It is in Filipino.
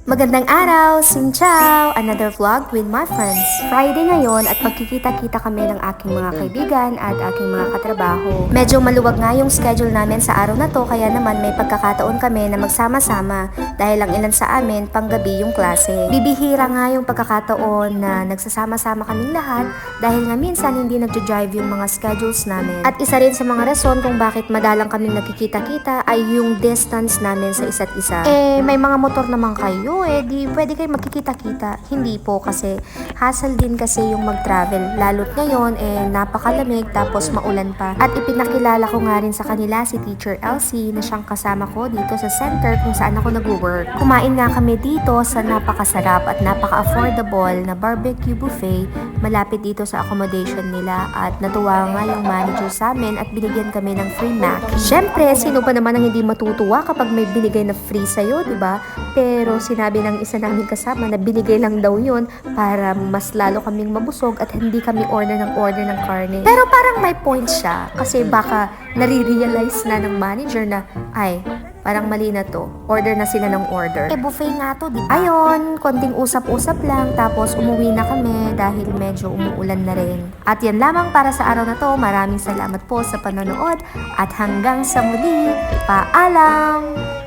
Magandang araw! Xin ciao! Another vlog with my friends. Friday ngayon at magkikita-kita kami ng aking mga kaibigan at aking mga katrabaho. Medyo maluwag nga yung schedule namin sa araw na to kaya naman may pagkakataon kami na magsama-sama dahil ang ilan sa amin panggabi yung klase. Bibihira nga yung pagkakataon na nagsasama-sama kaming lahat dahil nga minsan hindi nagja-drive yung mga schedules namin. At isa rin sa mga rason kung bakit madalang kaming nagkikita-kita ay yung distance namin sa isa't isa. May mga motor naman kayo di pwede kayo magkikita-kita. Hindi po kasi hassle din kasi yung mag-travel. Lalo't ngayon napakalamig tapos maulan pa. At ipinakilala ko nga rin sa kanila si Teacher Elsie na siyang kasama ko dito sa center kung saan ako nag-work. Kumain nga kami dito sa napakasarap at napaka-affordable na barbecue buffet malapit dito sa accommodation nila at natuwa nga yung manager sa amin at binigyan kami ng free mac. Syempre, sino pa naman ang hindi matutuwa kapag may binigay na free sa'yo, diba? Pero sinabi ng isa namin kasama na binigay lang daw yun para mas lalo kaming mabusog at hindi kami order ng karne. Pero parang may point siya kasi baka nare-realize na ng manager na ay, parang mali na to. Order na sila ng order. Buffet nga to, diba? Ayun, konting usap-usap lang tapos umuwi na kami dahil medyo umuulan na rin. At yan lamang para sa araw na to. Maraming salamat po sa panonood at hanggang sa muli. Paalam!